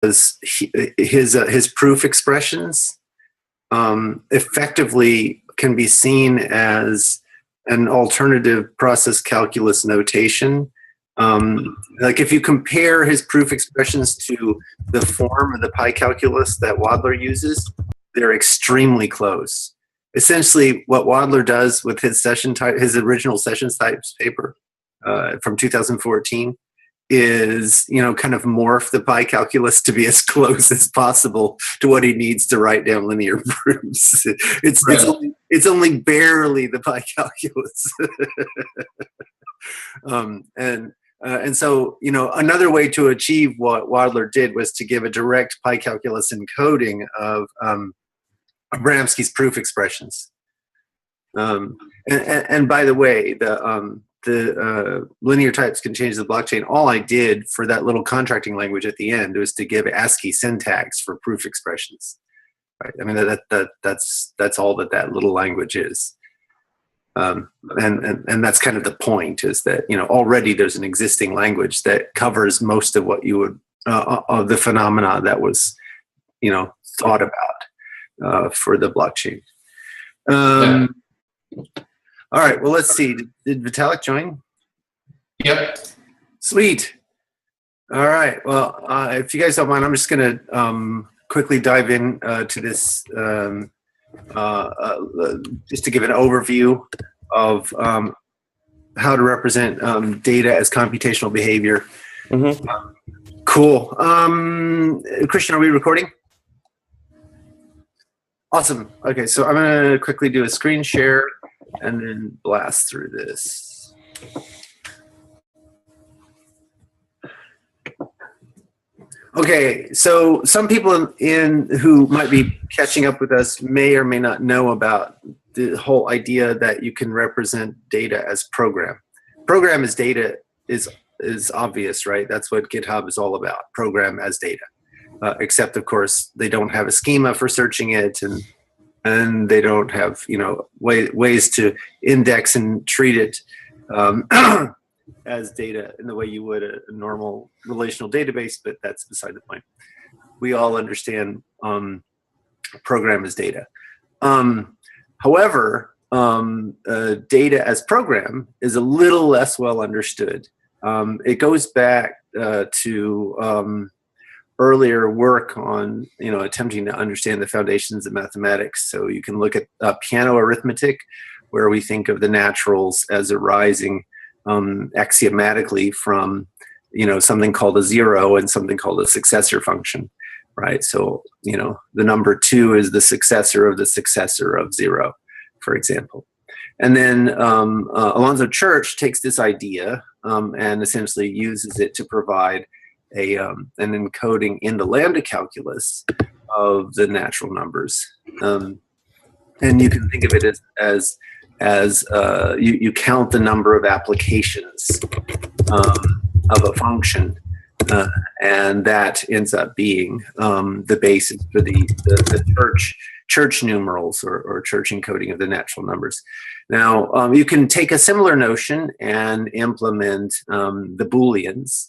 his proof expressions effectively can be seen as an alternative process calculus notation. Like if you compare his proof expressions to the form of the pi calculus that Wadler uses, they're extremely close. Essentially, what Wadler does with his original sessions types paper from 2014 is, kind of morph the pi calculus to be as close as possible to what he needs to write down linear proofs. It's only barely the pi calculus. And so, another way to achieve what Wadler did was to give a direct pi calculus encoding of Abramsky's proof expressions. And by the way, the linear types can change the blockchain. All I did for that little contracting language at the end was to give ASCII syntax for proof expressions. Right? I mean, that's all that little language is. And that's kind of the point, is that already there's an existing language that covers most of what you would of the phenomena that was thought about for the blockchain. All right, well, let's see. Did Vitalik join? Yep. Sweet. All right, well, if you guys don't mind, I'm just going to quickly dive in to this just to give an overview of how to represent data as computational behavior. Cool. Christian, are we recording? Awesome. Okay, so I'm going to quickly do a screen share and then blast through this. Okay, so some people who might be catching up with us may or may not know about the whole idea that you can represent data as program. Program as data is obvious, right? That's what GitHub is all about, program as data. Except, of course, they don't have a schema for searching it, and they don't have ways to index and treat it as data in the way you would a normal relational database. But that's beside the point. We all understand program as data. However, data as program is a little less well understood. It goes back to earlier work on attempting to understand the foundations of mathematics. So you can look at piano arithmetic, where we think of the naturals as arising axiomatically from something called a zero and something called a successor function, right? So the number 2 is the successor of 0, for example. And then Alonzo Church takes this idea and essentially uses it to provide an encoding in the lambda calculus of the natural numbers. And you can think of it as you count the number of applications of a function, and that ends up being the basis for the church numerals or church encoding of the natural numbers. Now, you can take a similar notion and implement the Booleans.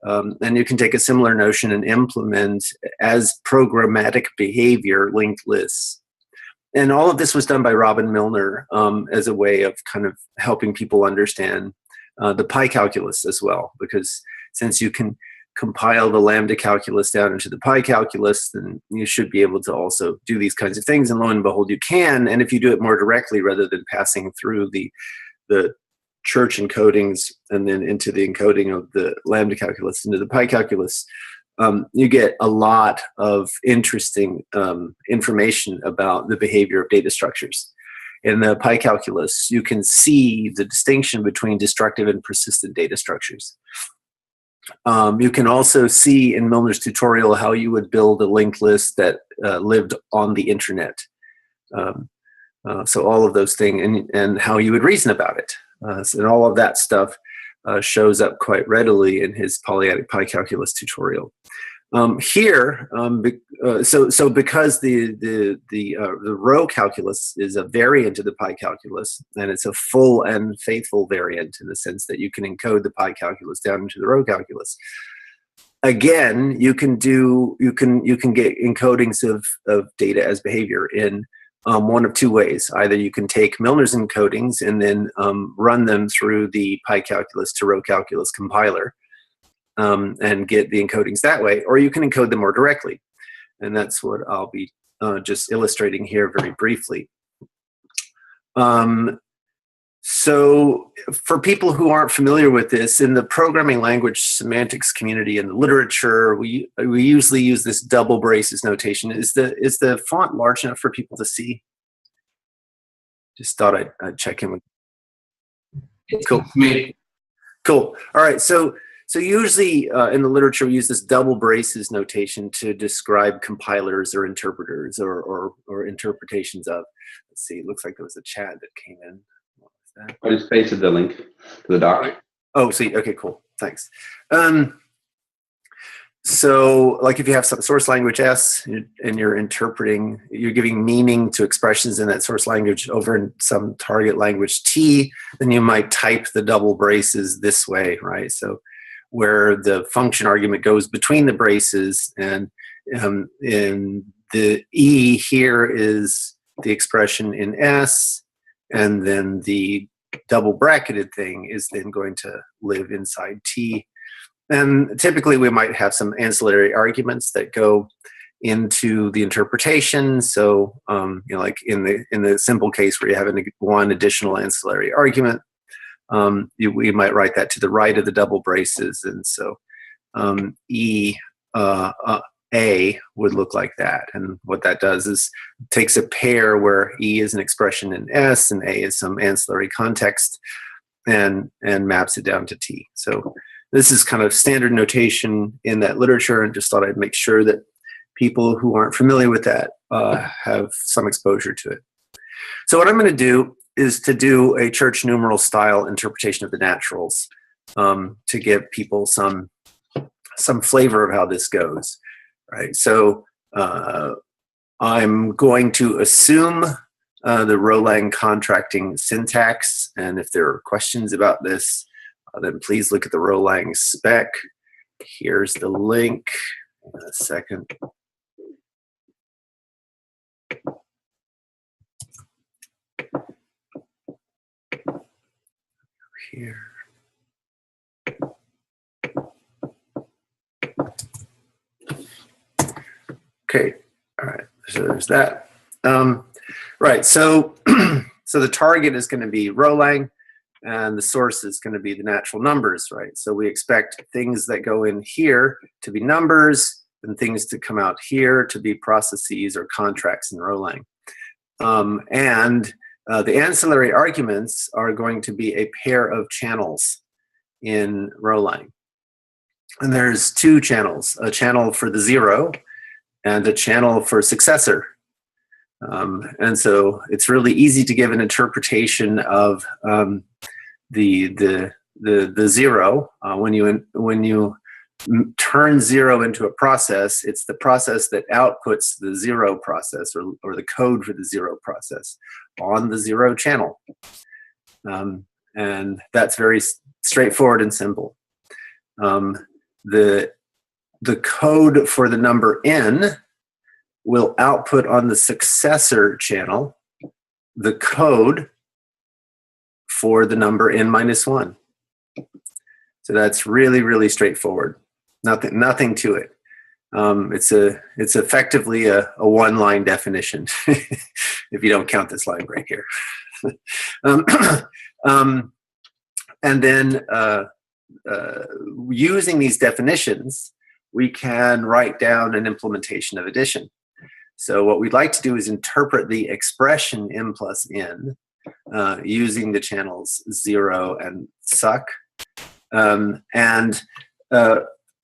And you can take a similar notion and implement as programmatic behavior linked lists. And all of this was done by Robin Milner as a way of kind of helping people understand the pi calculus as well, because since you can compile the lambda calculus down into the pi calculus, then you should be able to also do these kinds of things. And lo and behold, you can. And if you do it more directly rather than passing through the church encodings and then into the encoding of the lambda calculus into the pi calculus, you get a lot of interesting information about the behavior of data structures. In the pi calculus, you can see the distinction between destructive and persistent data structures. You can also see in Milner's tutorial how you would build a linked list that lived on the internet. So all of those things and how you would reason about it. And all of that stuff shows up quite readily in his polyadic pi calculus tutorial. Here, so because the row calculus is a variant of the pi calculus, and it's a full and faithful variant in the sense that you can encode the pi calculus down into the row calculus. again, you can get encodings of data as behavior in one of two ways. Either you can take Milner's encodings and then run them through the PyCalculus to row calculus compiler and get the encodings that way, or you can encode them more directly. And that's what I'll be just illustrating here very briefly. So for people who aren't familiar with this, in the programming language semantics community and the literature, we usually use this double braces notation. Is the font large enough for people to see? Just thought I'd check in with. Cool. Cool. All right. So usually in the literature, we use this double braces notation to describe compilers or interpreters or interpretations of. Let's see. It looks like there was a chat that came in. What was that? I just pasted the link to the doc. Oh, see. Okay, cool. Thanks. So like if you have some source language S and you're interpreting, you're giving meaning to expressions in that source language over in some target language T, then you might type the double braces this way, right? So where the function argument goes between the braces, and in the E here is the expression in S, and then the double bracketed thing is then going to live inside T. And typically we might have some ancillary arguments that go into the interpretation. So like in the simple case where you have one additional ancillary argument, we might write that to the right of the double braces. And so A would look like that. And what that does is takes a pair where E is an expression in S and A is some ancillary context and maps it down to T. So this is kind of standard notation in that literature, and just thought I'd make sure that people who aren't familiar with that have some exposure to it. So what I'm going to do is to do a church numeral style interpretation of the naturals to give people some flavor of how this goes. Right. So I'm going to assume the Rolang contracting syntax, and if there are questions about this, then please look at the Rolang spec. Here's the link. In a second. Here. Okay. All right. So there's that. Right. So so the target is going to be Rolang, and the source is going to be the natural numbers, right? So we expect things that go in here to be numbers and things to come out here to be processes or contracts in Rolang. The ancillary arguments are going to be a pair of channels in Rolang. And there's two channels, a channel for the zero and a channel for successor. And so it's really easy to give an interpretation of the zero when you turn zero into a process. It's the process that outputs the zero process or the code for the zero process on the zero channel, and that's very straightforward and simple. The code for the number n will output on the successor channel the code for the number n minus 1. So that's really, really straightforward. Nothing to it. It's effectively a one-line definition if you don't count this line break here. And then using these definitions, we can write down an implementation of addition. So what we'd like to do is interpret the expression m plus n using the channels 0 and suck. And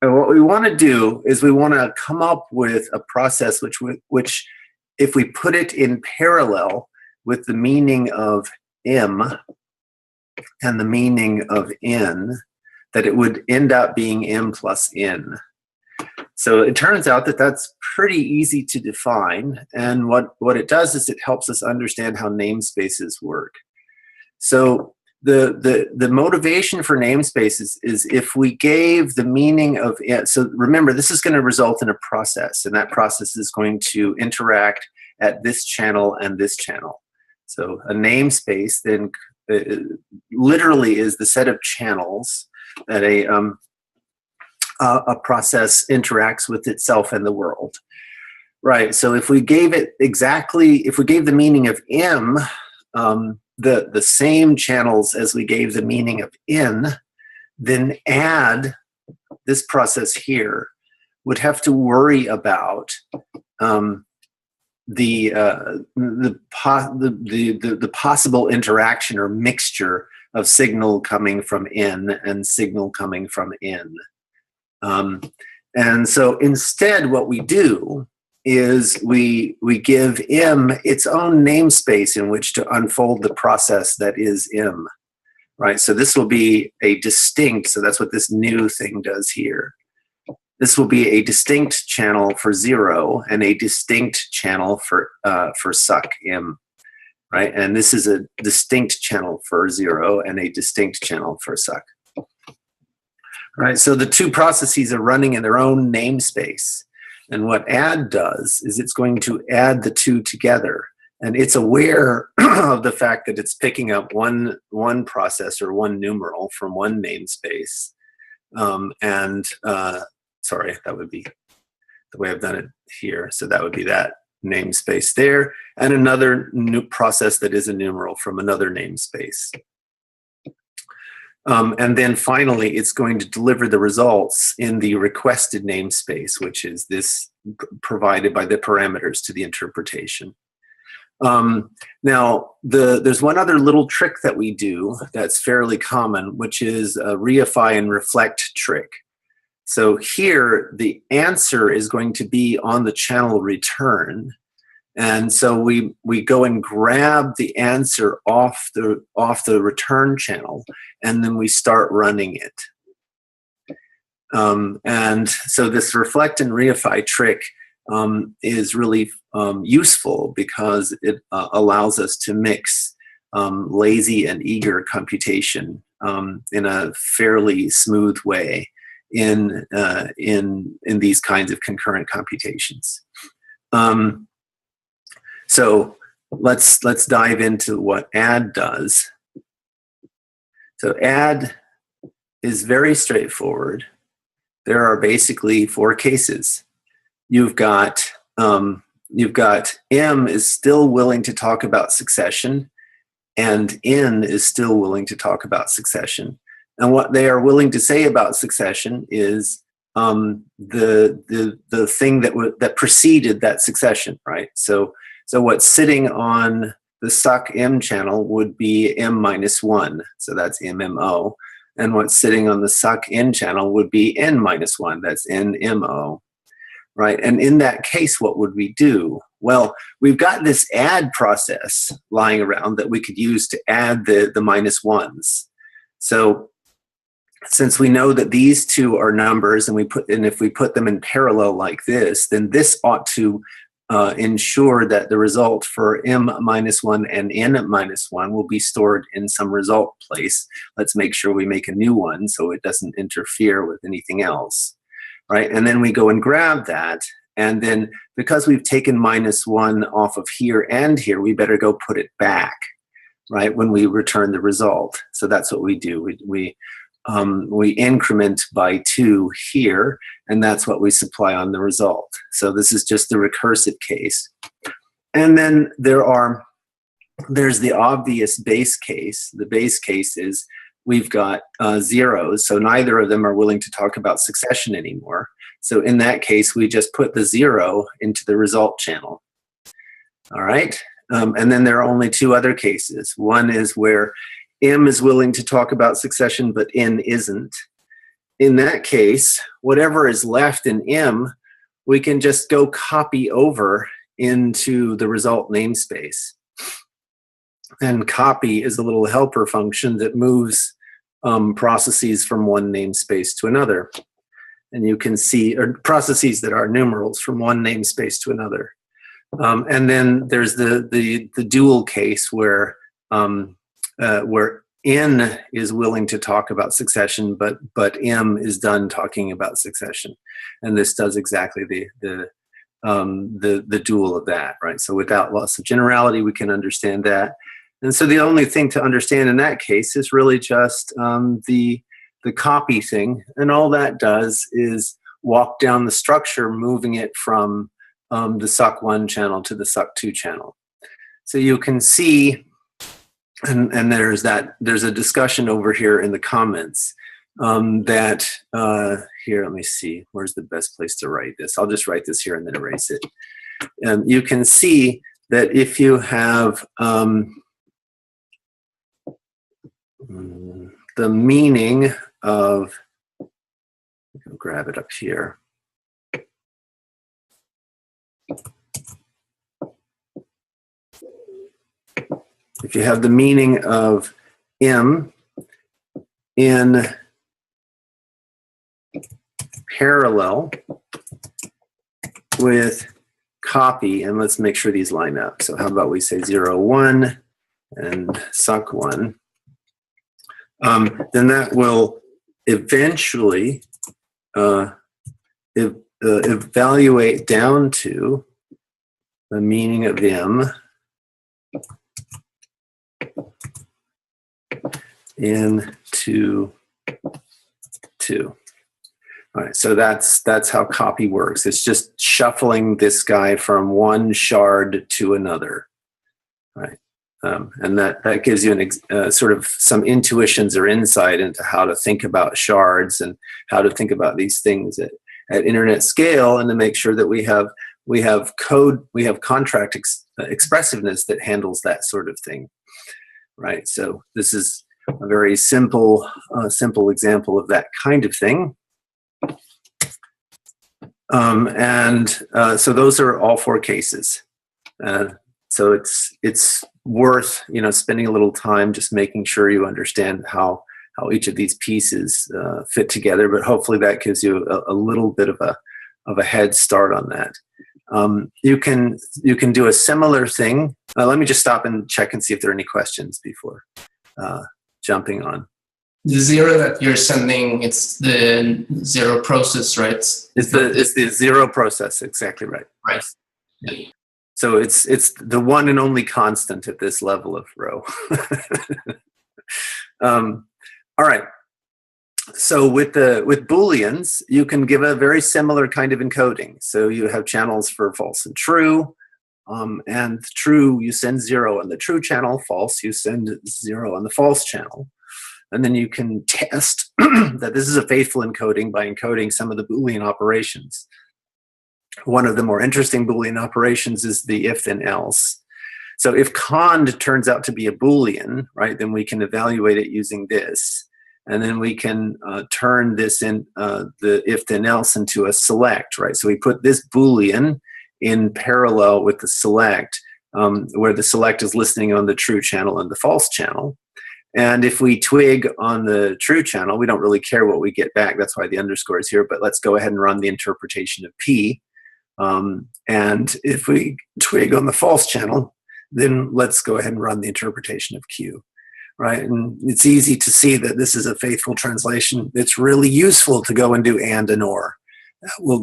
what we want to do is we want to come up with a process which if we put it in parallel with the meaning of m and the meaning of n, that it would end up being m plus n. So it turns out that that's pretty easy to define, and what it does is it helps us understand how namespaces work. So the motivation for namespaces is if we gave the meaning of it. So remember, this is going to result in a process, and that process is going to interact at this channel and this channel. So a namespace then literally is the set of channels that a process interacts with itself and the world. Right. So if we gave it if we gave the meaning of M, the same channels as we gave the meaning of N, then add this process here would have to worry about the possible interaction or mixture of signal coming from N and signal coming from N. And so instead, what we do is we give M its own namespace in which to unfold the process that is M, right? So this will be a distinct, so that's what this new thing does here. This will be a distinct channel for 0 and a distinct channel for suck M, right? And this is a distinct channel for 0 and a distinct channel for suck. Right, so the two processes are running in their own namespace. And what add does is it's going to add the two together. And it's aware of the fact that it's picking up one process or one numeral from one namespace. Sorry, that would be the way I've done it here. So that would be that namespace there. And another new process that is a numeral from another namespace. And then finally, it's going to deliver the results in the requested namespace, which is this provided by the parameters to the interpretation. Now, there's one other little trick that we do that's fairly common, which is a reify and reflect trick. So here, the answer is going to be on the channel return. And so we go and grab the answer off the return channel, and then we start running it. And so this reflect and reify trick is really useful because it allows us to mix lazy and eager computation in a fairly smooth way in these kinds of concurrent computations. So let's dive into what add does. So add is very straightforward. There are basically 4 cases. You've got M is still willing to talk about succession, and N is still willing to talk about succession. And what they are willing to say about succession is the thing that preceded that succession, right? So what's sitting on the suck M channel would be M-1, so that's MMO. And what's sitting on the suck N channel would be N-1, that's NMO, right? And in that case, what would we do? Well, we've got this add process lying around that we could use to add the -1s. So since we know that these two are numbers, and if we put them in parallel like this, then this ought to ensure that the result for M-1 and N-1 will be stored in some result place. Let's make sure we make a new one so it doesn't interfere with anything else, right? And then we go and grab that, and then because we've taken -1 off of here and here, we better go put it back, right, when we return the result. So that's what we do. We increment by 2 here, and that's what we supply on the result. So this is just the recursive case. And then there's the obvious base case. The base case is we've got zeros, so neither of them are willing to talk about succession anymore. So in that case, we just put the 0 into the result channel. All right? And then there are only 2 other cases. One is where M is willing to talk about succession, but N isn't. In that case, whatever is left in M, we can just go copy over into the result namespace. And copy is a little helper function that moves processes from one namespace to another. And you can see, or processes that are numerals from one namespace to another. And then there's the dual case where N is willing to talk about succession, but M is done talking about succession, and this does exactly the dual of that, right? So without loss of generality, we can understand that. And so the only thing to understand in that case is really just the copy thing, and all that does is walk down the structure, moving it from the suck1 channel to the suck2 channel. So you can see, and there's a discussion over here in the comments that here, let me see, where's the best place to write this? I'll just write this here and then erase it. You can see that if you have the meaning of, I'll grab it up here. If you have the meaning of M in parallel with copy, and let's make sure these line up. So how about we say 0, 1 and suck1, then that will eventually evaluate down to the meaning of M into 2. All right, so that's how copy works. It's just shuffling this guy from one shard to another, right? And that gives you sort of some intuitions or insight into how to think about shards and how to think about these things at internet scale, and to make sure that we have contract expressiveness that handles that sort of thing, right? So this is a very simple example of that kind of thing. So those are all 4 cases. So it's worth spending a little time just making sure you understand how each of these pieces fit together. But hopefully that gives you a little bit of a head start on that. You can do a similar thing. Let me just stop and check and see if there are any questions before jumping on. The 0 that you're sending, it's the 0 process, right? It's the 0 process, exactly right. Right. Yeah. So it's the one and only constant at this level of row. All right. So with Booleans, you can give a very similar kind of encoding. So you have channels for false and true. And true, you send 0 on the true channel. False, you send 0 on the false channel. And then you can test that this is a faithful encoding by encoding some of the Boolean operations. One of the more interesting Boolean operations is the if then else. So if cond turns out to be a Boolean, right, then we can evaluate it using this. And then we can turn this in the if then else into a select, right? So we put this Boolean in parallel with the select, where the select is listening on the true channel and the false channel. And if we twig on the true channel, we don't really care what we get back. That's why the underscore is here. But let's go ahead and run the interpretation of P. And if we twig on the false channel, then let's go ahead and run the interpretation of Q. Right? And it's easy to see that this is a faithful translation. It's really useful to go and do and or.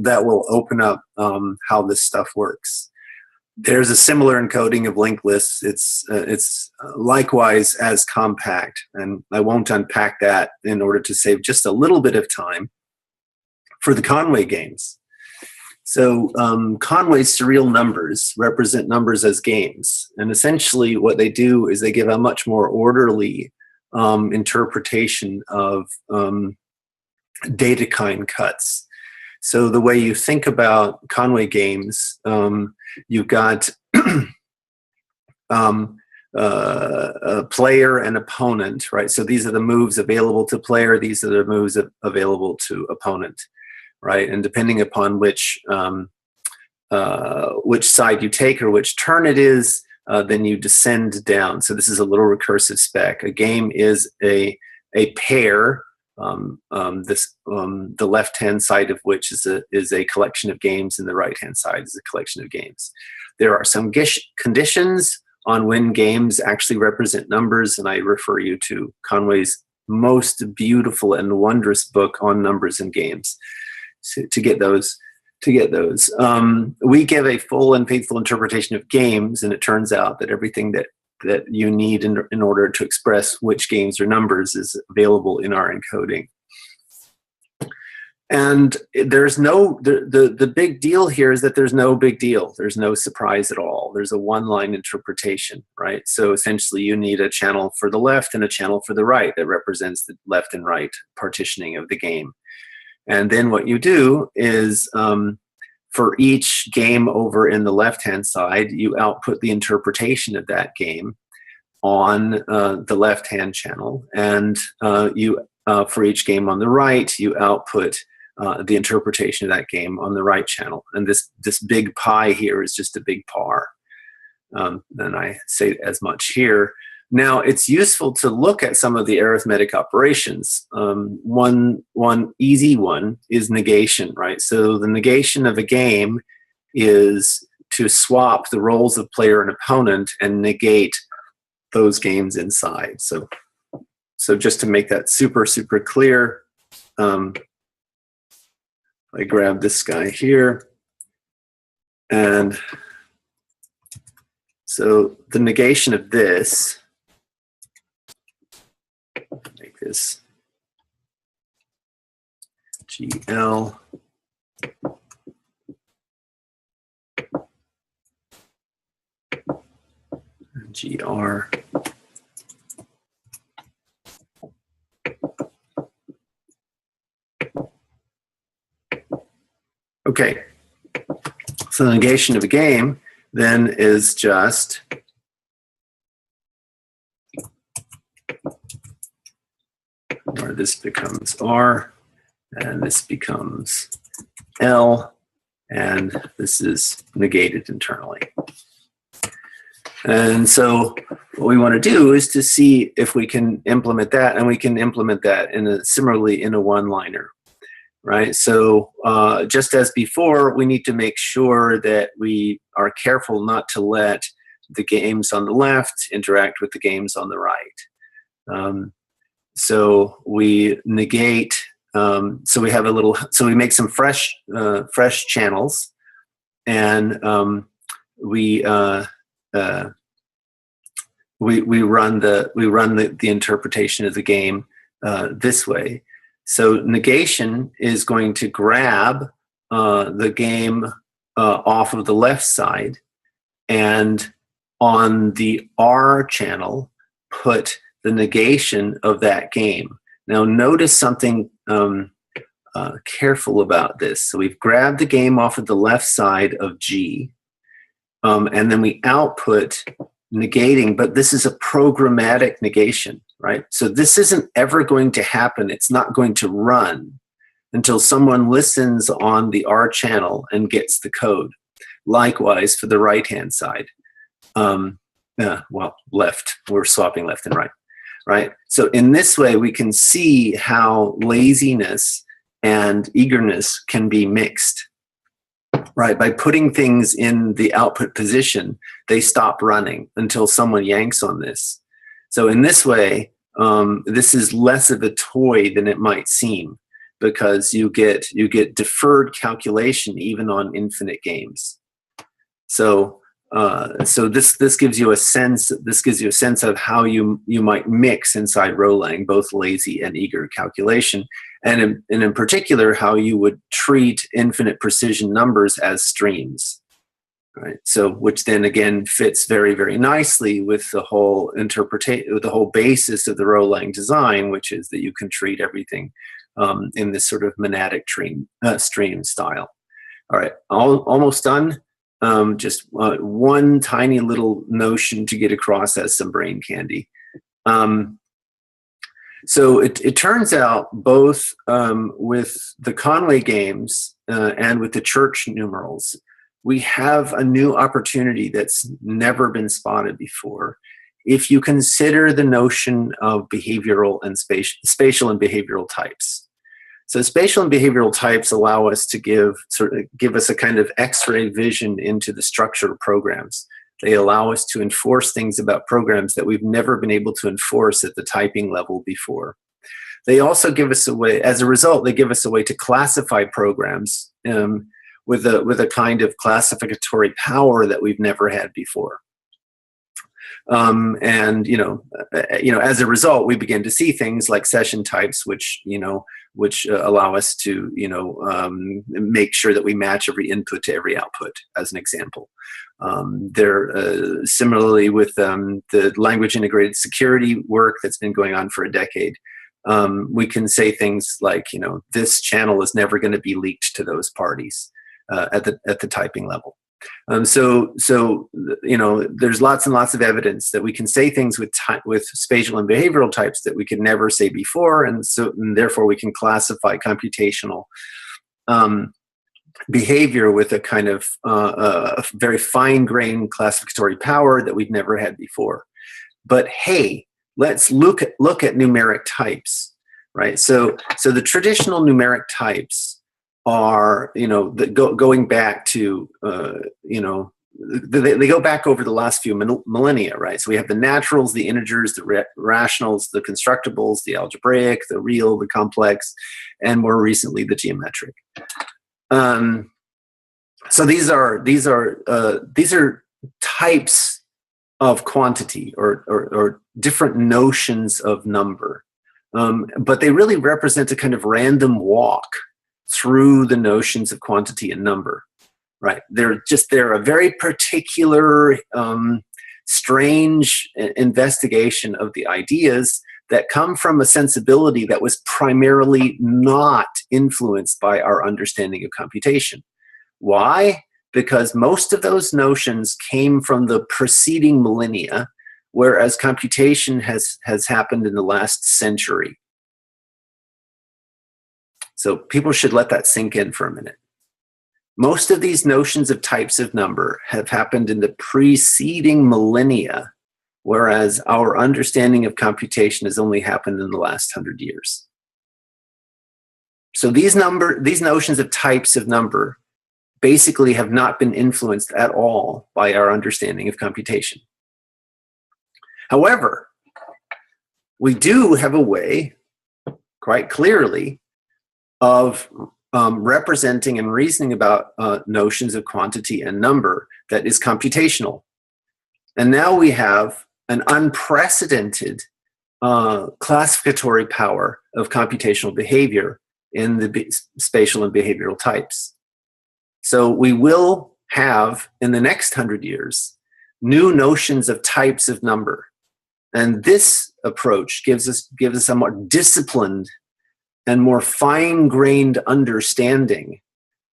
That will open up how this stuff works. There's a similar encoding of linked lists. It's likewise as compact, and I won't unpack that in order to save just a little bit of time for the Conway games. So Conway's surreal numbers represent numbers as games, and essentially what they do is they give a much more orderly interpretation of data kind cuts. So the way you think about Conway games, you've got a player and opponent, right? So these are the moves available to player. These are the moves available to opponent, right? And depending upon which side you take or which turn it is, then you descend down. So this is a little recursive spec. A game is a pair. The left-hand side of which is a collection of games, and the right-hand side is a collection of games. There are some conditions on when games actually represent numbers, and I refer you to Conway's most beautiful and wondrous book on numbers and games to get those. We give a full and faithful interpretation of games, and it turns out that everything that you need in order to express which games are numbers is available in our encoding. And there's no, the big deal here is that there's no big deal. There's no surprise at all. There's a one-line interpretation, right? So essentially you need a channel for the left and a channel for the right that represents the left and right partitioning of the game. And then what you do is for each game over in the left-hand side, you output the interpretation of that game on the left-hand channel. And for each game on the right, you output the interpretation of that game on the right channel. And this big pie here is just a big par. And I say as much here. Now, it's useful to look at some of the arithmetic operations. One easy one is negation, right? So the negation of a game is to swap the roles of player and opponent and negate those games inside. So just to make that super, super clear, I grab this guy here, and so the negation of this, make this GL, GR, okay, so the negation of a game then is just or this becomes R, and this becomes L, and this is negated internally. And so what we want to do is to see if we can implement that, and we can implement that similarly in a one-liner. Right, so just as before, we need to make sure that we are careful not to let the games on the left interact with the games on the right. So we negate. So we have so we make some fresh channels, and we run the interpretation of the game this way. So negation is going to grab the game off of the left side, and on the R channel, put the negation of that game. Now notice something careful about this. So we've grabbed the game off of the left side of G, and then we output negating, but this is a programmatic negation. Right? So this isn't ever going to happen. It's not going to run until someone listens on the R channel and gets the code. Likewise for the right-hand side. Well, left. We're swapping left and right. Right? So in this way, we can see how laziness and eagerness can be mixed. Right? By putting things in the output position, they stop running until someone yanks on this. So in this way, this is less of a toy than it might seem, because you get deferred calculation even on infinite games. So this gives you a sense. This gives you a sense of how you might mix inside Rolang both lazy and eager calculation, and in particular how you would treat infinite precision numbers as streams. Right. So, which then again fits very, very nicely with the whole the whole basis of the Rolang design, which is that you can treat everything in this sort of monadic stream style. All right, almost done. Just one tiny little notion to get across as some brain candy. So it turns out both with the Conway games and with the church numerals, we have a new opportunity that's never been spotted before. If you consider the notion of behavioral and spatial and behavioral types. So spatial and behavioral types allow us to give us a kind of X-ray vision into the structure of programs. They allow us to enforce things about programs that we've never been able to enforce at the typing level before. They also give us a way, as a result, they give us a way to classify programs with a kind of classificatory power that we've never had before. And as a result, we begin to see things like session types, which allow us to make sure that we match every input to every output, as an example. They're similarly with the language integrated security work that's been going on for a decade. We can say things like, this channel is never going to be leaked to those parties at the typing level. So there's lots and lots of evidence that we can say things with spatial and behavioral types that we could never say before, and therefore we can classify computational behavior with a kind of a very fine-grained classificatory power that we've never had before. But hey, let's look at numeric types, right? So the traditional numeric types are, going back to, they go back over the last few millennia, right? So we have the naturals, the integers, the rationals, the constructibles, the algebraic, the real, the complex, and more recently the geometric. So these are types of quantity or different notions of number, but they really represent a kind of random walk through the notions of quantity and number, right? They're a very particular, strange investigation of the ideas that come from a sensibility that was primarily not influenced by our understanding of computation. Why? Because most of those notions came from the preceding millennia, whereas computation has happened in the last century. So people should let that sink in for a minute. Most of these notions of types of number have happened in the preceding millennia, whereas our understanding of computation has only happened in the last 100 years. So these notions of types of number basically have not been influenced at all by our understanding of computation. However, we do have a way, quite clearly, of representing and reasoning about notions of quantity and number that is computational. And now we have an unprecedented classificatory power of computational behavior in the spatial and behavioral types. So we will have, in the next 100 years, new notions of types of number. And this approach gives us a more disciplined and more fine-grained understanding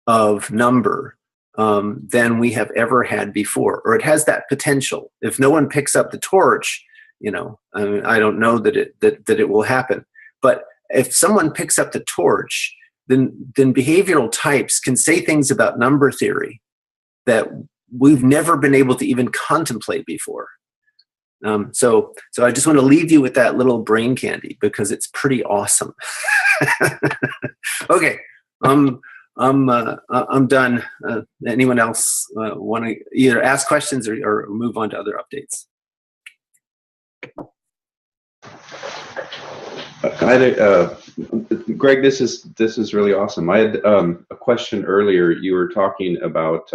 of number than we have ever had before, or it has that potential. If no one picks up the torch, I don't know that it will happen. But if someone picks up the torch, then behavioral types can say things about number theory that we've never been able to even contemplate before. So I just want to leave you with that little brain candy because it's pretty awesome. Okay, I'm done. Anyone else want to either ask questions or move on to other updates? Greg, this is really awesome. I had a question earlier. You were talking about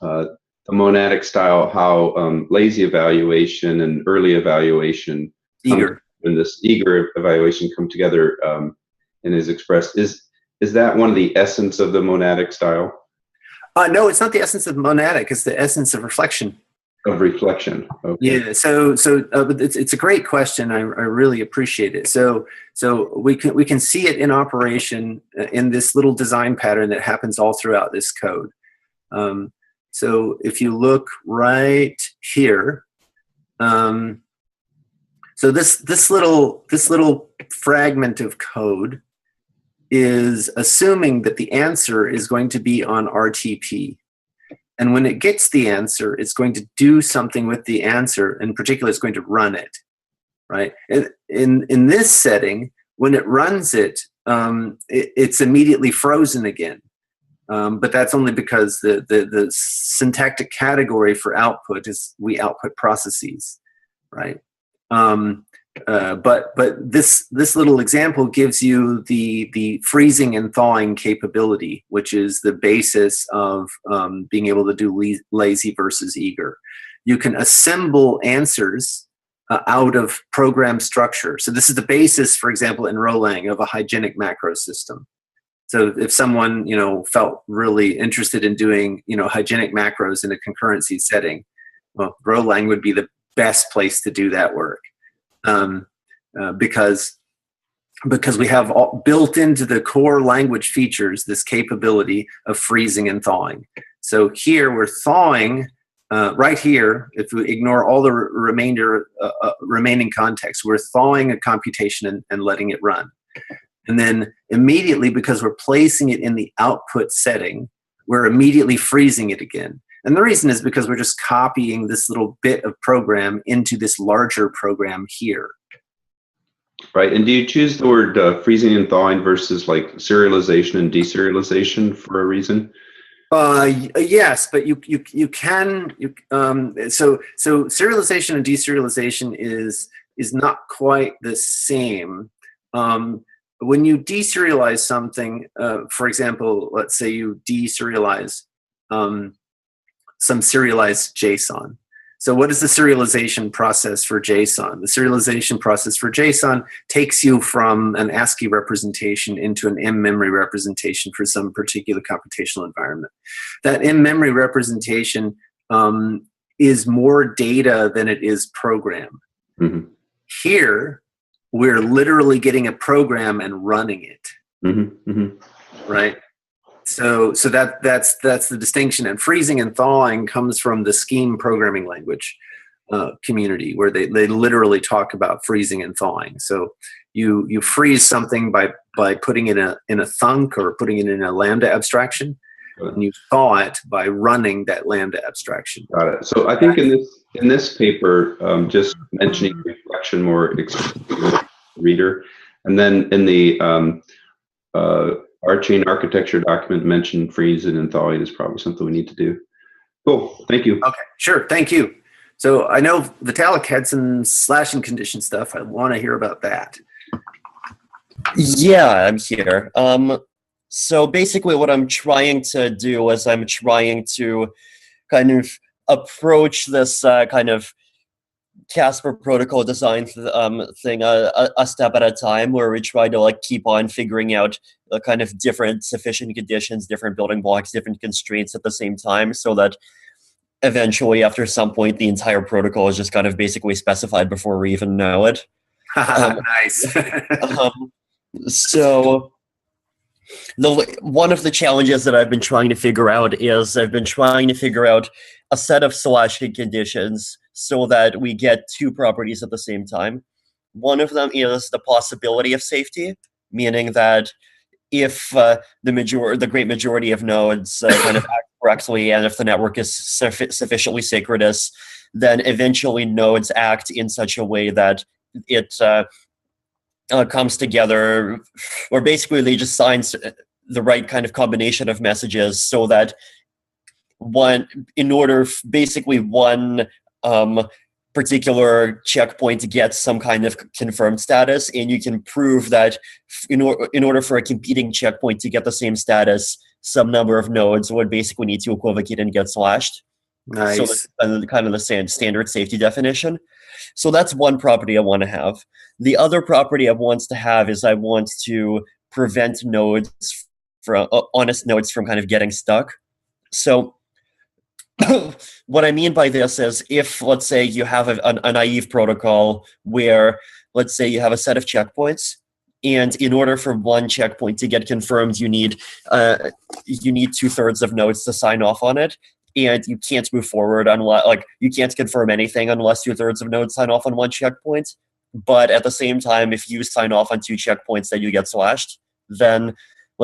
the monadic style, how lazy evaluation and early evaluation, and this eager evaluation come together and is expressed. Is that one of the essence of the monadic style? No, it's not the essence of monadic. It's the essence of reflection. Of reflection. Okay. Yeah. So but it's a great question. I really appreciate it. So we can see it in operation in this little design pattern that happens all throughout this code. So if you look right here, so this little fragment of code is assuming that the answer is going to be on RTP. And when it gets the answer, it's going to do something with the answer. In particular, it's going to run it, right? In this setting, when it runs it, it's immediately frozen again. But that's only because the syntactic category for output is we output processes, right? But this little example gives you the freezing and thawing capability, which is the basis of being able to do lazy versus eager. You can assemble answers out of program structure. So this is the basis, for example, in Erlang of a hygienic macro system. So if someone, felt really interested in doing, hygienic macros in a concurrency setting, well, Erlang would be the best place to do that work, because we have built into the core language features this capability of freezing and thawing. So here we're thawing. Right here, if we ignore all the remaining context, we're thawing a computation and letting it run. And then immediately, because we're placing it in the output setting, we're immediately freezing it again. And the reason is because we're just copying this little bit of program into this larger program here. Right. And do you choose the word freezing and thawing versus like serialization and deserialization for a reason? Yes, but you can so serialization and deserialization is not quite the same. When you deserialize something, for example, let's say you deserialize some serialized JSON. So what is the serialization process for JSON? The serialization process for JSON takes you from an ASCII representation into an in-memory representation for some particular computational environment. That in-memory representation is more data than it is program. Mm-hmm. Here, we're literally getting a program and running it, mm-hmm. Mm-hmm. right? So that's the distinction. And freezing and thawing comes from the scheme programming language community, where they literally talk about freezing and thawing. So you freeze something by putting it in a thunk or putting it in a lambda abstraction, and you thaw it by running that lambda abstraction. Got it. So I think in this paper, just mentioning reflection more reader, and then in the RChain architecture document mentioned freezing and thawing is probably something we need to do. Cool. Thank you. Okay, sure. Thank you. So I know Vitalik had some slashing condition stuff. I want to hear about that. Yeah, I'm here. So basically what I'm trying to do is I'm trying to kind of approach this kind of Casper protocol design thing a step at a time, where we try to keep on figuring out kind of different sufficient conditions, different building blocks, different constraints at the same time, so that eventually after some point the entire protocol is just kind of basically specified before we even know it. Nice. So one of the challenges that I've been trying to figure out is I've been trying to figure out a set of slashing conditions so that we get two properties at the same time. One of them is the possibility of safety, meaning that if the great majority of nodes kind of act correctly, and if the network is sufficiently synchronous, then eventually nodes act in such a way that it comes together, or basically they just sign the right kind of combination of messages, so that one particular checkpoint gets some kind of confirmed status, and you can prove that in order for a competing checkpoint to get the same status, some number of nodes would basically need to equivocate and get slashed. Nice. So that's kind of the standard safety definition. So that's one property I want to have. The other property I want to have is I want to prevent honest nodes from kind of getting stuck. So what I mean by this is, if, let's say, you have a naive protocol where, let's say, you have a set of checkpoints, and in order for one checkpoint to get confirmed, you need 2/3 of nodes to sign off on it, and you can't move forward unless, you can't confirm anything unless 2/3 of nodes sign off on one checkpoint. But at the same time, if you sign off on two checkpoints that you get slashed, then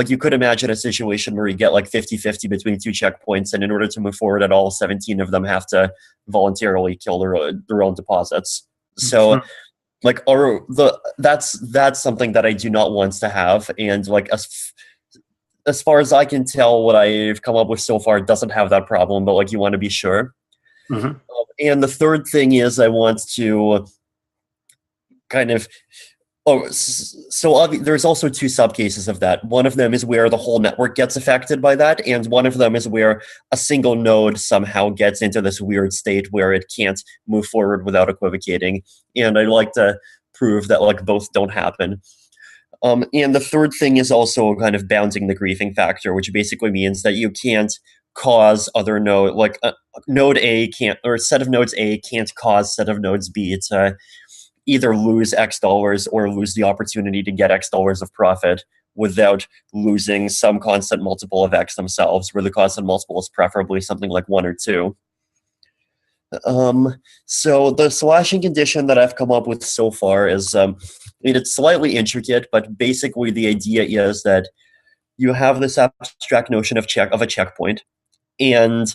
you could imagine a situation where you get 50-50 between two checkpoints, and in order to move forward at all, 17 of them have to voluntarily kill their own deposits. So that's something that I do not want to have, and as far as I can tell, what I've come up with so far doesn't have that problem, but like you want to be sure. Mhm. And the third thing is I want to kind of there's also two subcases of that. One of them is where the whole network gets affected by that, and one of them is where a single node somehow gets into this weird state where it can't move forward without equivocating. And I'd like to prove that like both don't happen. And the third thing is also kind of bounding the griefing factor, which basically means that you can't cause other node, like node A can't, or set of nodes A can't cause set of nodes B to either lose X dollars or lose the opportunity to get X dollars of profit without losing some constant multiple of X themselves, where the constant multiple is preferably something like 1 or 2. So the slashing condition that I've come up with so far is, it's slightly intricate, but basically the idea is that you have this abstract notion of a checkpoint, and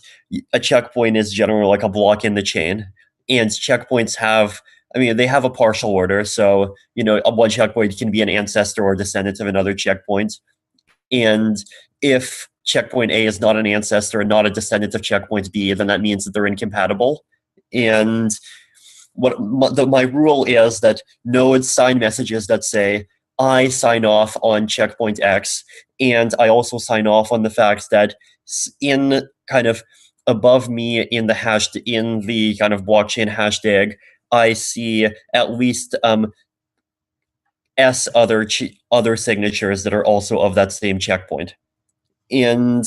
a checkpoint is generally like a block in the chain, and checkpoints have, they have a partial order, so, one checkpoint can be an ancestor or descendant of another checkpoint, and if checkpoint A is not an ancestor and not a descendant of checkpoint B, then that means that they're incompatible. And my rule is that nodes sign messages that say, I sign off on checkpoint X, and I also sign off on the fact that in kind of above me in the kind of blockchain hashtag, I see at least S other signatures that are also of that same checkpoint. And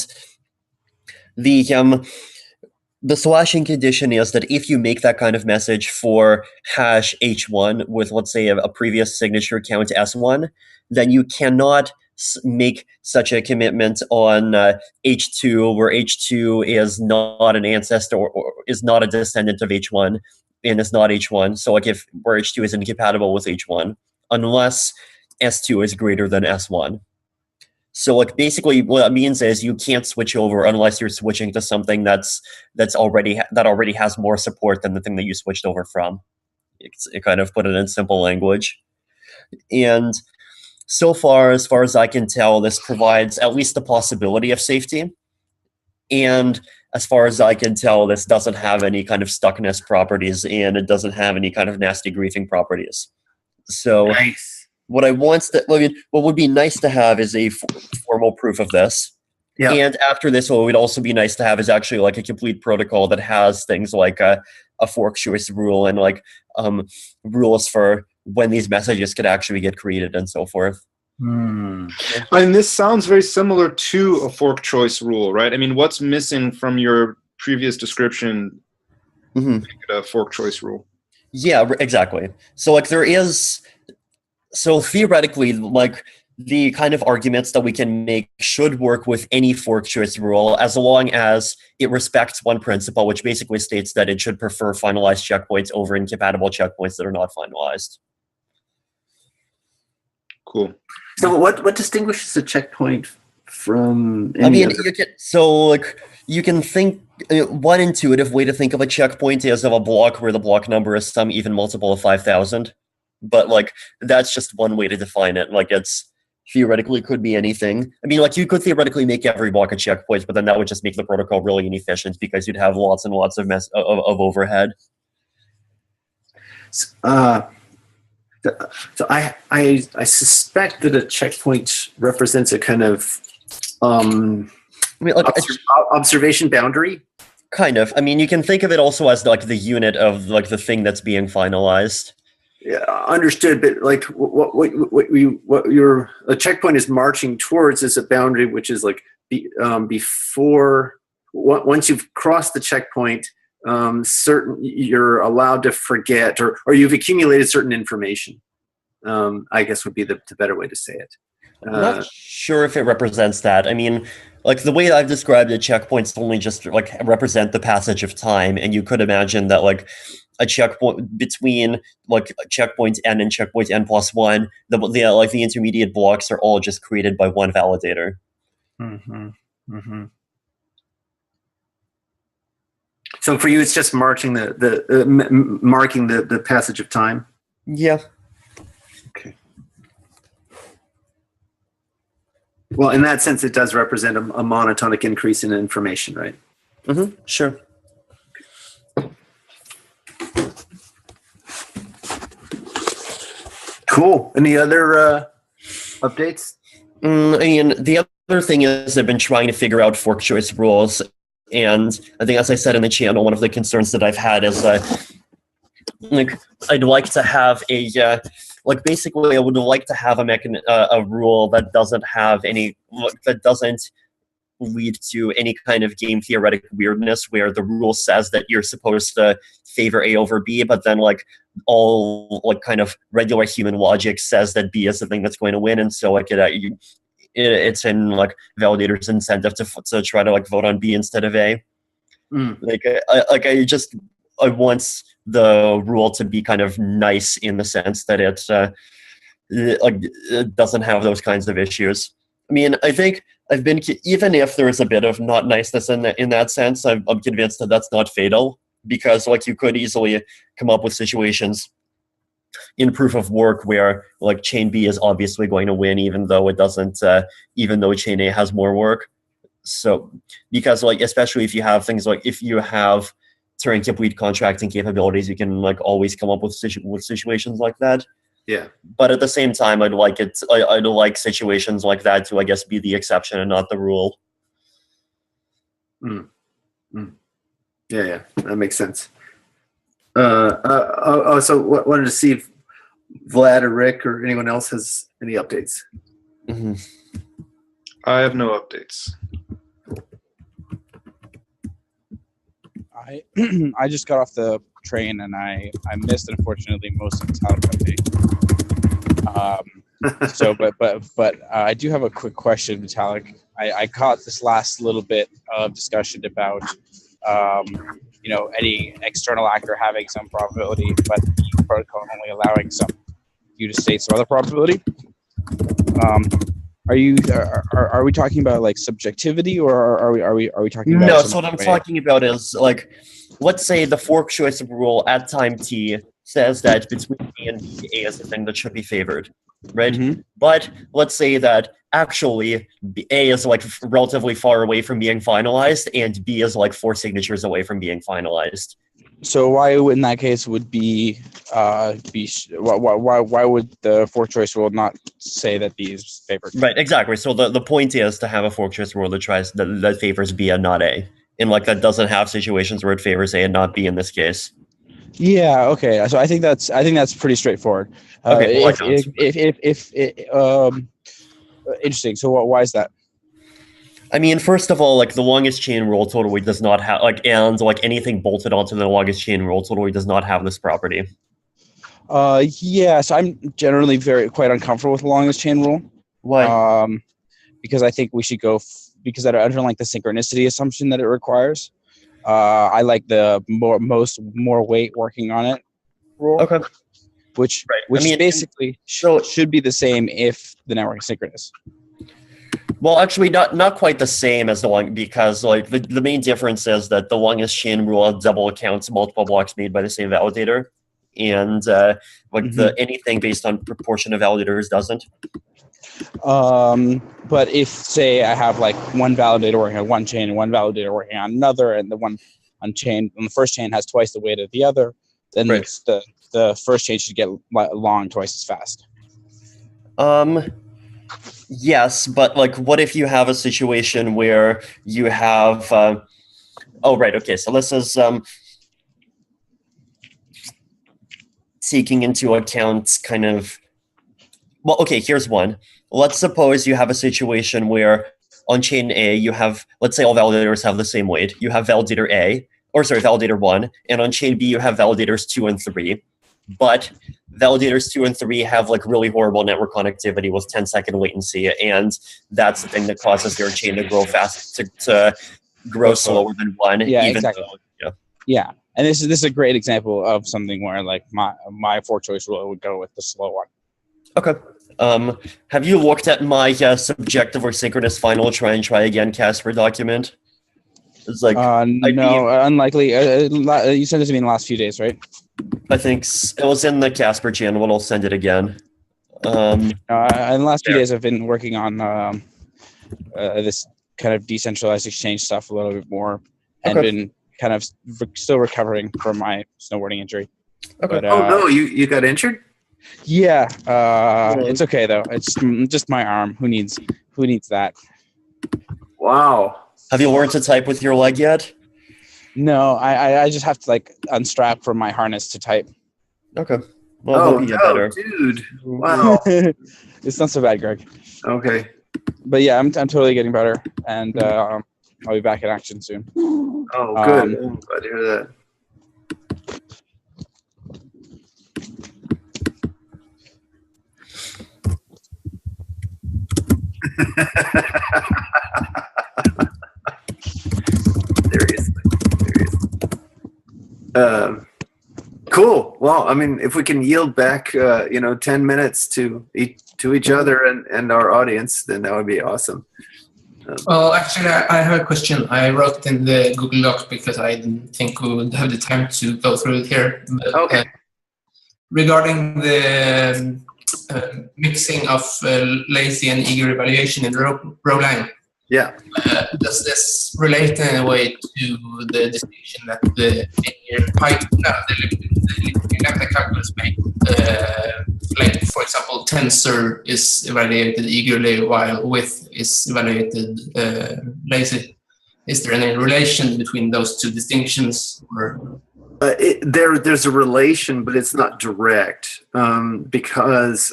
the slashing condition is that if you make that kind of message for hash H1 with, let's say, a previous signature count S1, then you cannot make such a commitment on H2, where H2 is not an ancestor or is not a descendant of H1 and is not H1. So like where H2 is incompatible with H1, unless S2 is greater than S1. So like basically what that means is you can't switch over unless you're switching to something that already has more support than the thing that you switched over from. It kind of put it in simple language. And so far as I can tell, this provides at least the possibility of safety. And as far as I can tell, this doesn't have any kind of stuckness properties, and it doesn't have any kind of nasty griefing properties. So Nice. What would be nice to have is a formal proof of this. Yeah. And after this, what would also be nice to have is actually like a complete protocol that has things like a fork choice rule and like rules for when these messages could actually get created and so forth. And this sounds very similar to a fork choice rule, right? I mean, what's missing from your previous description to make it a fork choice rule? Yeah, exactly. So like so theoretically, like the kind of arguments that we can make should work with any fork choice rule as long as it respects one principle, which basically states that it should prefer finalized checkpoints over incompatible checkpoints that are not finalized. Cool. So what distinguishes a checkpoint from you can think, one intuitive way to think of a checkpoint is of a block where the block number is some even multiple of 5,000. But like that's just one way to define it. Like it's theoretically could be anything. I mean, like you could theoretically make every block a checkpoint, but then that would just make the protocol really inefficient because you'd have lots and lots of overhead. So I suspect that a checkpoint represents a kind of observation boundary. Kind of. I mean, you can think of it also as like the unit of like the thing that's being finalized. Yeah, understood. But like what your a checkpoint is marching towards is a boundary which is like before once you've crossed the checkpoint, you're allowed to forget or you've accumulated certain information. I guess would be the better way to say it. I'm not sure if it represents that. I mean, like the way I've described it, checkpoints only just like represent the passage of time, and you could imagine that like a checkpoint between like checkpoint n and checkpoint n plus 1, the intermediate blocks are all just created by one validator. So for you, it's just marking marking the passage of time. Yeah. Okay. Well, in that sense, it does represent a monotonic increase in information, right? Mm-hmm. Sure. Cool. Any other updates? I mean, the other thing is I've been trying to figure out fork choice rules, and I think, as I said in the channel, one of the concerns that I've had is like I'd like to have a basically I would like to have a rule that doesn't have any that doesn't lead to any kind of game theoretic weirdness where the rule says that you're supposed to favor A over B, but then all kind of regular human logic says that B is the thing that's going to win, and so it's in validators' incentive to try to vote on B instead of A. I want the rule to be kind of nice in the sense that it doesn't have those kinds of issues. I mean, I think even if there's a bit of not niceness in that sense, I'm convinced that that's not fatal, because you could easily come up with situations in proof of work where chain B is obviously going to win, even though it doesn't, even though chain A has more work. So because especially if you have things if you have Turing complete contracting capabilities, you can always come up with situations like that. Yeah. But at the same time, I'd like situations like that to, I guess, be the exception and not the rule. Yeah, that makes sense. So wanted to see if Vlad or Rick or anyone else has any updates. Mm-hmm. I have no updates. I just got off the train and I missed, unfortunately, most of the Vitalik update. But I do have a quick question, Vitalik. I caught this last little bit of discussion about any external actor having some probability, but the protocol only allowing you to state some other probability. Are we talking about subjectivity, or are we talking about? No, so what I'm talking about is let's say the fork choice rule at time t says that between A and B, A is the thing that should be favored, right? Mm-hmm. But let's say that actually A is relatively far away from being finalized, and B is 4 signatures away from being finalized. So why, in that case, would why would the fork choice rule not say that B is favored? Right, exactly. So the point is to have a fork choice rule that favors B and not A, and that doesn't have situations where it favors A and not B in this case. Yeah. Okay. So I think that's pretty straightforward. Okay. Interesting. So why is that? I mean, first of all, the longest chain rule totally does not have and anything bolted onto the longest chain rule totally does not have this property. Yeah. So I'm generally quite uncomfortable with the longest chain rule. Why? Because I think we should go because I don't like the synchronicity assumption that it requires. I like the more weight working on it rule. Okay. Which basically should be the same if the network is synchronous. Well, actually, not quite the same as the one, because the main difference is that the longest chain rule double counts multiple blocks made by the same validator, and anything based on proportion of validators doesn't. But if, say, I have one validator working on one chain and one validator working on another, and the one on the first chain has twice the weight of the other, then right. the first chain should get long twice as fast. Yes, but what if you have a situation where you have okay, so this is taking into account kind of, well, okay, here's one. Let's suppose you have a situation where on chain A you have, let's say all validators have the same weight. You have validator validator 1, and on chain B you have validators 2 and 3. But validators 2 and 3 have really horrible network connectivity with 10-second latency, and that's the thing that causes their chain to grow fast to grow slower than 1. Yeah, exactly. Yeah, and this is a great example of something where my fork choice rule would go with the slow one. Okay. Have you looked at my subjective or synchronous final try again Casper document? It's no, unlikely. You sent it to me in the last few days, right? I think it was in the Casper channel, but I'll send it again. In the last few days, I've been working on this kind of decentralized exchange stuff a little bit more, and Okay. been kind of still recovering from my snowboarding injury. Okay. But, Oh no, you got injured? yeah, it's okay though. It's just my arm. Who needs that? Wow. Have you learned to type with your leg yet? No, I just have to like unstrap from my harness to type. Okay. Well, Oh hope you get no, better. dude. Wow. It's not so bad, Greg. Okay. But yeah, I'm totally getting better, and I'll be back in action soon. Oh, good. I'm glad to hear that. Seriously. Cool. Well, I mean, if we can yield back, 10 minutes to each other and our audience, then that would be awesome. Well, actually, I have a question. I wrote it in the Google Docs because I didn't think we would have the time to go through it here. But, Okay. Regarding the mixing of lazy and eager evaluation in Rolang, Yeah. does this relate in a way to the distinction that the lambda calculus make? Like, for example, tensor is evaluated eagerly while width is evaluated lazy. Is there any relation between those two distinctions? Or? There's a relation, but it's not direct, because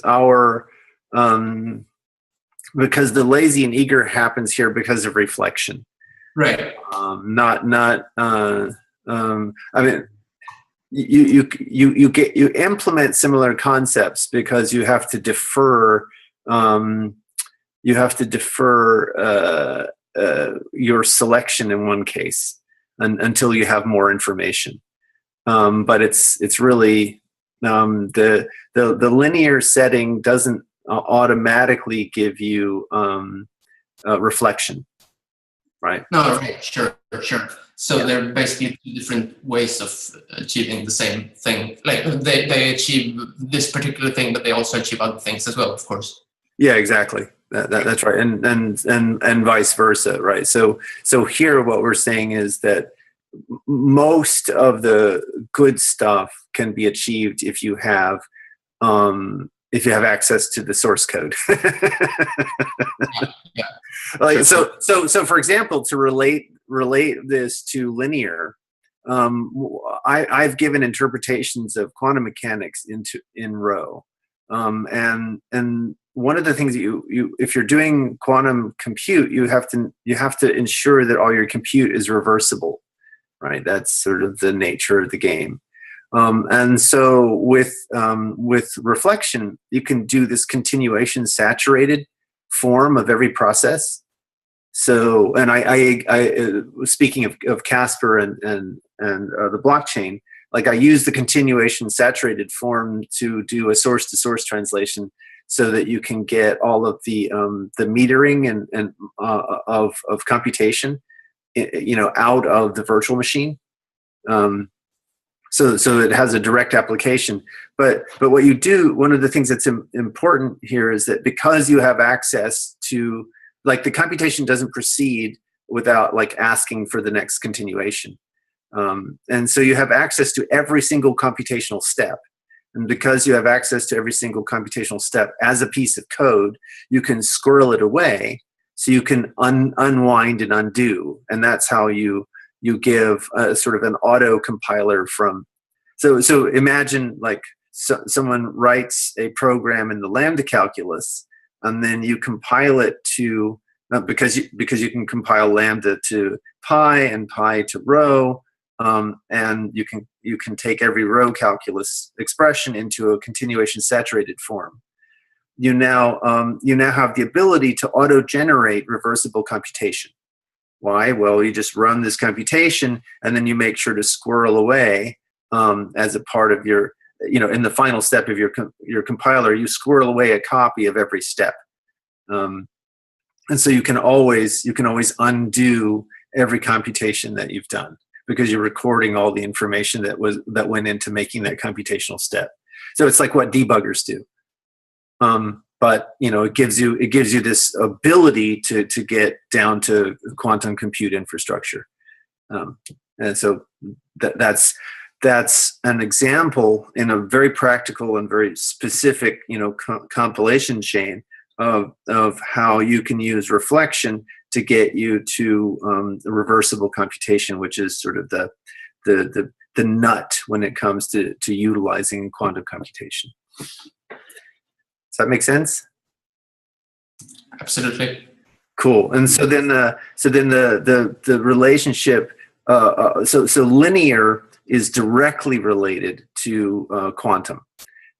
because the lazy and eager happens here because of reflection. Right. I mean, you implement similar concepts because you have to defer. Your selection in one case until you have more information. But it's really the linear setting doesn't automatically give you reflection, right? No, right, sure. So they're basically two different ways of achieving the same thing. Like they achieve this particular thing, but they also achieve other things as well, of course. Yeah, exactly. That's right, and vice versa, right? So here, what we're saying is that most of the good stuff can be achieved if you have access to the source code. Yeah. Like so for example, to relate this to linear, I've given interpretations of quantum mechanics in Rho, and one of the things that you if you're doing quantum compute, you have to ensure that all your compute is reversible. Right, that's sort of the nature of the game, and so with reflection, you can do this continuation saturated form of every process. So, and I speaking of Casper and the blockchain, like I use the continuation saturated form to do a source to source translation, so that you can get all of the metering and of computation, out of the virtual machine, so it has a direct application. But what you do, one of the things that's important here is that because you have access to, like, the computation doesn't proceed without like asking for the next continuation, and so you have access to every single computational step. And because you have access to every single computational step as a piece of code, you can squirrel it away. So you can unwind and undo, and that's how you give a sort of an auto compiler from. So imagine like someone writes a program in the lambda calculus, and then you compile it to because you can compile lambda to pi and pi to rho, and you can take every rho calculus expression into a continuation saturated form. You now have the ability to auto-generate reversible computation. Why? Well, you just run this computation, and then you make sure to squirrel away as a part of your, in the final step of your compiler, you squirrel away a copy of every step, and so you can always undo every computation that you've done because you're recording all the information that went into making that computational step. So it's like what debuggers do. but it gives you this ability to get down to quantum compute infrastructure. And so that's an example in a very practical and very specific, compilation chain of how you can use reflection to get you to reversible computation, which is sort of the nut when it comes to utilizing quantum computation. Does that make sense? Absolutely. Cool. And so then the relationship. So linear is directly related to quantum,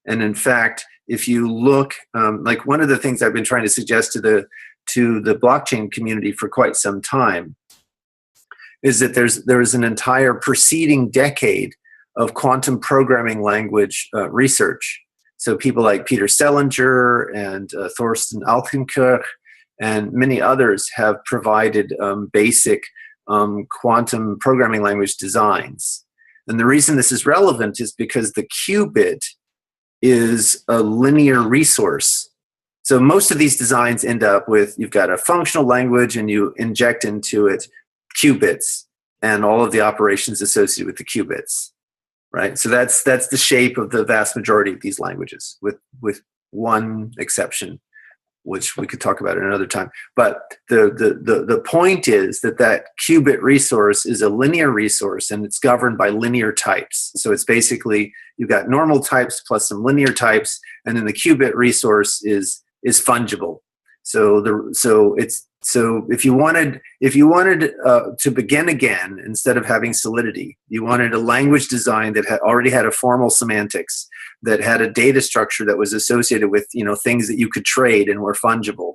and in fact, if you look, like one of the things I've been trying to suggest to the blockchain community for quite some time is that there's an entire preceding decade of quantum programming language research. So people like Peter Selinger and Thorsten Altenkirch and many others have provided basic quantum programming language designs. And the reason this is relevant is because the qubit is a linear resource. So most of these designs end up with, you've got a functional language and you inject into it qubits and all of the operations associated with the qubits, right? So that's the shape of the vast majority of these languages, with one exception, which we could talk about at another time. But the point is that qubit resource is a linear resource, and it's governed by linear types. So it's basically, you've got normal types plus some linear types, and then the qubit resource is fungible. So if you wanted to begin again, instead of having solidity, you wanted a language design that already had a formal semantics, that had a data structure that was associated with things that you could trade and were fungible.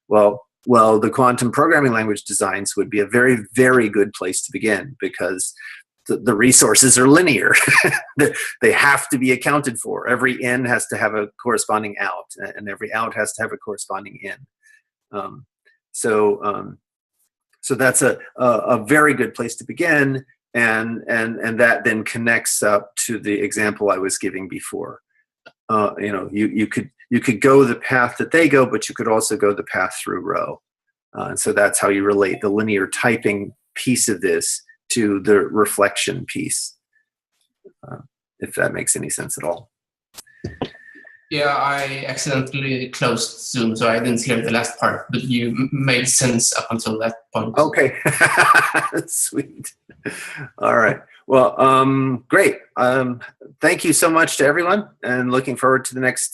Well, the quantum programming language designs would be a very, very good place to begin, because the resources are linear. They have to be accounted for. Every in has to have a corresponding out, and every out has to have a corresponding in. So that's a very good place to begin, and that then connects up to the example I was giving before. You could go the path that they go, but you could also go the path through Rho. And so that's how you relate the linear typing piece of this to the reflection piece, if that makes any sense at all. Yeah, I accidentally closed Zoom, so I didn't hear the last part, but you made sense up until that point. Okay. Sweet. All right. Well, great. Thank you so much to everyone, and looking forward to the next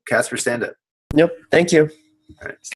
Casper stand-up. Yep. Thank you. All right.